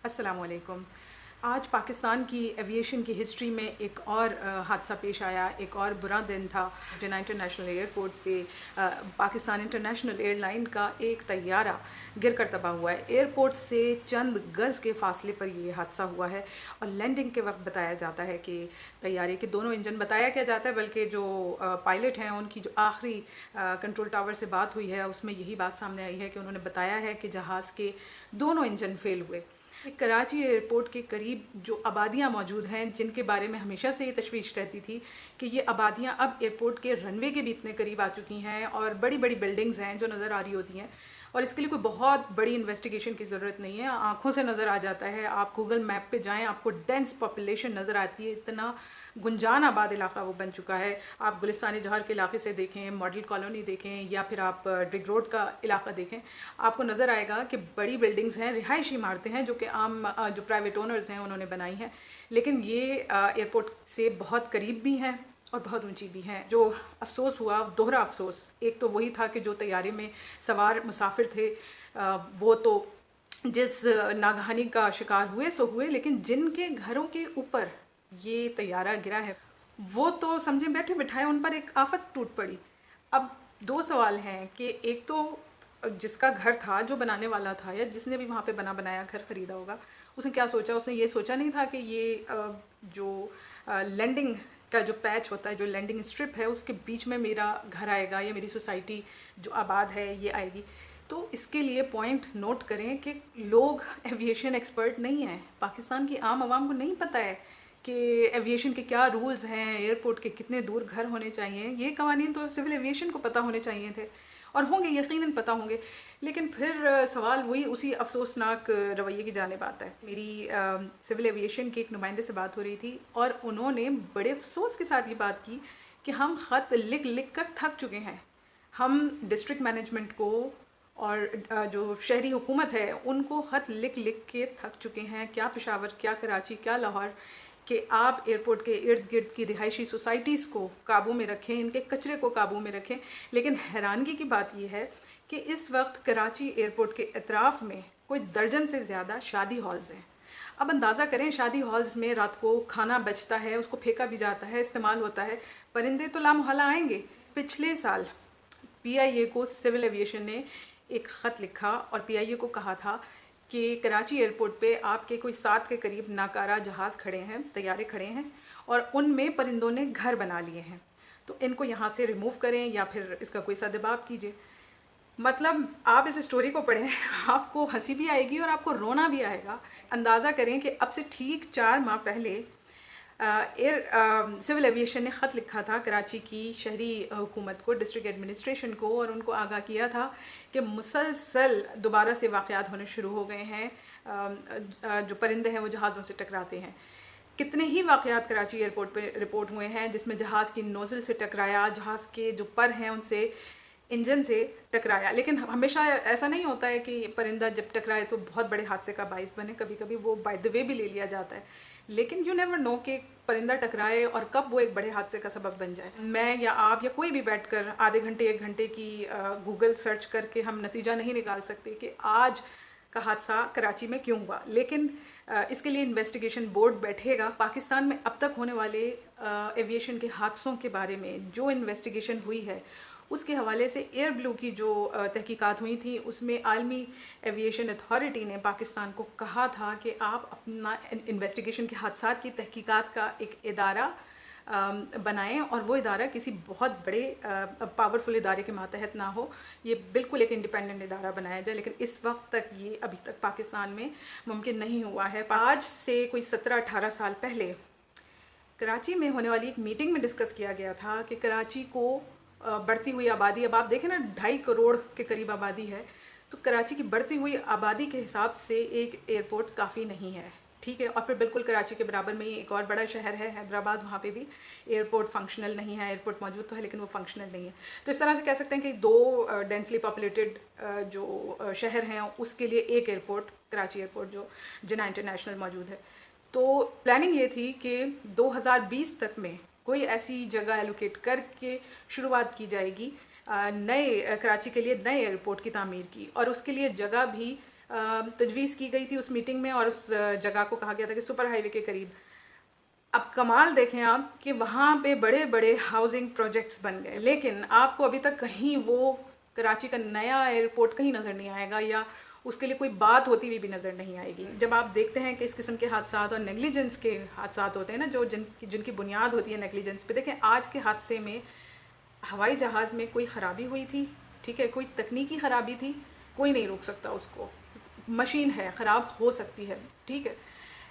अस्सलामुअलैकुम। आज पाकिस्तान की एविएशन की हिस्ट्री में एक और हादसा पेश आया, एक और बुरा दिन था। जिन्ना इंटरनेशनल एयरपोर्ट पे पाकिस्तान इंटरनेशनल एयरलाइन का एक तैयारा गिरकर तबाह हुआ है। एयरपोर्ट से चंद गज़ के फासले पर ये हादसा हुआ है और लैंडिंग के वक्त बताया जाता है कि तैयारे के दोनों इंजन बताया क्या जाता है, बल्कि जो पायलट हैं उनकी जो आखिरी कंट्रोल टावर से बात हुई है उसमें यही बात सामने आई है कि उन्होंने बताया है कि जहाज़ के दोनों इंजन फेल हुए। कराची एयरपोर्ट के करीब जो आबादियाँ मौजूद हैं, जिनके बारे में हमेशा से ये तशवीश रहती थी कि ये आबादियाँ अब एयरपोर्ट के रनवे के भी इतने करीब आ चुकी हैं और बड़ी बड़ी बिल्डिंग्स हैं जो नज़र आ रही होती हैं, और इसके लिए कोई बहुत बड़ी इन्वेस्टिगेशन की ज़रूरत नहीं है। आँखों से नज़र आ जाता है। आप गूगल मैप पे जाएं, आपको डेंस पॉपुलेशन नज़र आती है। इतना गुंजान आबाद इलाका वो बन चुका है। आप गुलिस्तान जौहर के इलाके से देखें, मॉडल कॉलोनी देखें, या फिर आप ड्रिग रोड का इलाका देखें, आपको नज़र आएगा कि बड़ी बिल्डिंग्स हैं, रिहायशी इमारतें हैं जो कि आम जो प्राइवेट ओनर्स हैं उन्होंने बनाई हैं, लेकिन ये एयरपोर्ट से बहुत करीब भी हैं और बहुत ऊंची भी हैं। जो अफसोस हुआ, दोहरा अफसोस, एक तो वही था कि जो तैयारे में सवार मुसाफिर थे वो तो जिस नागहानी का शिकार हुए सो हुए, लेकिन जिनके घरों के ऊपर ये तैयारा गिरा है वो तो समझे बैठे बिठाए उन पर एक आफत टूट पड़ी। अब दो सवाल हैं कि एक तो जिसका घर था, जो बनाने वाला था या जिसने भी वहाँ पे बना बनाया घर ख़रीदा होगा, उसने क्या सोचा? उसने ये सोचा नहीं था कि ये जो लैंडिंग का जो पैच होता है, जो लैंडिंग स्ट्रिप है, उसके बीच में मेरा घर आएगा या मेरी सोसाइटी जो आबाद है ये आएगी। तो इसके लिए पॉइंट नोट करें कि लोग एविएशन एक्सपर्ट नहीं हैं। पाकिस्तान की आम आवाम को नहीं पता है कि एविएशन के क्या रूल्स हैं, एयरपोर्ट के कितने दूर घर होने चाहिए। ये कवानीन तो सिविल एविएशन को पता होने चाहिए थे और होंगे, यकीनन पता होंगे, लेकिन फिर सवाल वही उसी अफसोसनाक रवैये की जानिब आता है। मेरी सिविल एविएशन के एक नुमाइंदे से बात हो रही थी और उन्होंने बड़े अफसोस के साथ ये बात की कि हम ख़त लिख लिख कर थक चुके हैं। हम डिस्ट्रिक्ट मैनेजमेंट को और जो शहरी हुकूमत है उनको ख़त लिख लिख के थक चुके हैं, क्या पेशावर, क्या कराची, क्या लाहौर, कि आप एयरपोर्ट के इर्द गिर्द की रिहायशी सोसाइटीज़ को काबू में रखें, इनके कचरे को काबू में रखें। लेकिन हैरानगी की बात यह है कि इस वक्त कराची एयरपोर्ट के अतराफ़ में कोई दर्जन से ज़्यादा शादी हॉल्स हैं। अब अंदाज़ा करें, शादी हॉल्स में रात को खाना बचता है, उसको फेंका भी जाता है, इस्तेमाल होता है, परिंदे तो लामोहल्ला आएंगे। पिछले साल PIA को सिविल एविएशन ने एक ख़त लिखा और PIA को कहा था कि कराची एयरपोर्ट पे आपके कोई 7 के करीब नाकारा जहाज़ खड़े हैं, तैयारे खड़े हैं, और उनमें परिंदों ने घर बना लिए हैं, तो इनको यहाँ से रिमूव करें या फिर इसका कोई सदबाब कीजिए। मतलब आप इस स्टोरी को पढ़ें, आपको हंसी भी आएगी और आपको रोना भी आएगा। अंदाज़ा करें कि अब से ठीक 4 माह पहले सिविल एविएशन ने ख़त लिखा था कराची की शहरी हुकूमत को, डिस्ट्रिक्ट एडमिनिस्ट्रेशन को, और उनको आगाह किया था कि मुसलसल दोबारा से वाक़यात होने शुरू हो गए हैं, जो परिंदे हैं वो जहाज़ों से टकराते हैं। कितने ही वाक़यात कराची एयरपोर्ट पे रिपोर्ट हुए हैं जिसमें जहाज़ की नोज़ल से टकराया, जहाज़ के जो पर हैं उनसे, इंजन से टकराया। लेकिन हमेशा ऐसा नहीं होता है कि परिंदा जब टकराए तो बहुत बड़े हादसे का बाइस बने, कभी कभी वो बाय द वे भी ले लिया जाता है, लेकिन यू नेवर नो कि परिंदा टकराए और कब वो एक बड़े हादसे का सबब बन जाए। मैं या आप या कोई भी बैठकर आधे घंटे 1 घंटे की गूगल सर्च करके हम नतीजा नहीं निकाल सकते कि आज का हादसा कराची में क्यों हुआ, लेकिन इसके लिए इन्वेस्टिगेशन बोर्ड बैठेगा। पाकिस्तान में अब तक होने वाले एविएशन के हादसों के बारे में जो इन्वेस्टिगेशन हुई है उसके हवाले से एयर ब्लू की जो तहकीकात हुई थी उसमें आलमी एविएशन अथॉरिटी ने पाकिस्तान को कहा था कि आप अपना इन्वेस्टिगेशन के हादसात की तहकीकात का एक इदारा बनाएं और वो इदारा किसी बहुत बड़े पावरफुल इदारे के मातहत ना हो, ये बिल्कुल एक इंडिपेंडेंट इदारा बनाया जाए। लेकिन इस वक्त तक ये अभी तक पाकिस्तान में मुमकिन नहीं हुआ है। आज से कोई 17-18 साल पहले कराची में होने वाली एक मीटिंग में डिस्कस किया गया था कि कराची को बढ़ती हुई आबादी, अब आप देखें ना 2.5 करोड़ के करीब आबादी है, तो कराची की बढ़ती हुई आबादी के हिसाब से एक एयरपोर्ट काफ़ी नहीं है, ठीक है। और फिर बिल्कुल कराची के बराबर में ही एक और बड़ा शहर है हैदराबाद, वहाँ पे भी एयरपोर्ट फंक्शनल नहीं है। एयरपोर्ट मौजूद तो है लेकिन वो फंक्शनल नहीं है। तो इस तरह से कह सकते हैं कि 2 डेंसली पॉपुलेटेड जो शहर हैं उसके लिए एक एयरपोर्ट, कराची एयरपोर्ट जो जिन्ना इंटरनेशनल मौजूद है। तो प्लानिंग ये थी कि 2020 तक में कोई ऐसी जगह एलोकेट करके शुरुआत की जाएगी नए कराची के लिए नए एयरपोर्ट की तामीर की, और उसके लिए जगह भी तजवीज़ की गई थी उस मीटिंग में, और उस जगह को कहा गया था कि सुपर हाईवे के करीब। अब कमाल देखें आप कि वहाँ पे बड़े बड़े हाउसिंग प्रोजेक्ट्स बन गए, लेकिन आपको अभी तक कहीं वो कराची का नया एयरपोर्ट कहीं नज़र नहीं आएगा, या उसके लिए कोई बात होती हुई भी नज़र नहीं आएगी। जब आप देखते हैं कि इस किस्म के हादसा और नेग्लिजेंस के हादसा होते हैं ना, जो जिनकी बुनियाद होती है नेग्लिजेंस पे। देखें, आज के हादसे में हवाई जहाज़ में कोई ख़राबी हुई थी, ठीक है, कोई तकनीकी ख़राबी थी, कोई नहीं रोक सकता उसको। मशीन है, ख़राब हो सकती है, ठीक है।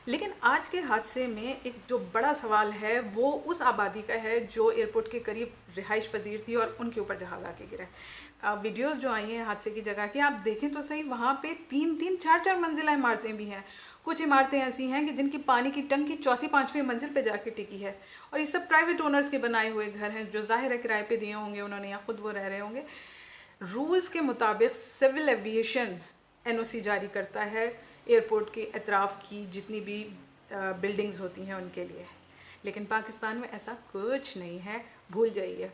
लेकिन आज के हादसे में एक जो बड़ा सवाल है वो उस आबादी का है जो एयरपोर्ट के करीब रिहाइश पजीर थी और उनके ऊपर जहाज़ आके गिरा। वीडियोस जो आई हैं हादसे की जगह की, आप देखें तो सही, वहाँ पे 3-3, 4-4 मंजिला इमारतें भी हैं। कुछ इमारतें ऐसी हैं कि जिनकी पानी की टंकी चौथी 5वीं मंजिल पे जाके टिकी है, और ये सब प्राइवेट ओनर्स के बनाए हुए घर हैं, जो ज़ाहिर है किराए पे दिए होंगे उन्होंने, या खुद वो रह रहे होंगे। रूल्स के मुताबिक सिविल एविएशन NOC जारी करता है एयरपोर्ट के अतराफ़ की जितनी भी बिल्डिंग्स होती हैं उनके लिए, लेकिन पाकिस्तान में ऐसा कुछ नहीं है, भूल जाइए।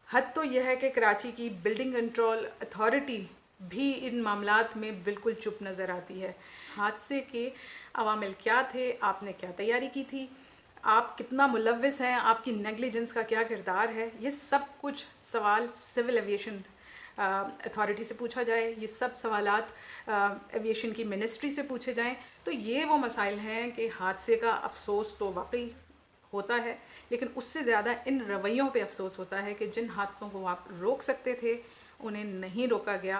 हद तो यह है कि कराची की बिल्डिंग कंट्रोल अथॉरिटी भी इन मामलात में बिल्कुल चुप नज़र आती है। हादसे के अवामिल क्या थे, आपने क्या तैयारी की थी, आप कितना मुलव्विस हैं, आपकी नेग्लिजेंस का क्या किरदार है, ये सब कुछ सवाल सिविल एविएशन अथॉरिटी से पूछा जाए, ये सब सवालात एविएशन की मिनिस्ट्री से पूछे जाएं। तो ये वो मसाइल हैं कि हादसे का अफसोस तो वाकई होता है, लेकिन उससे ज़्यादा इन रवैयों पे अफसोस होता है कि जिन हादसों को आप रोक सकते थे उन्हें नहीं रोका गया।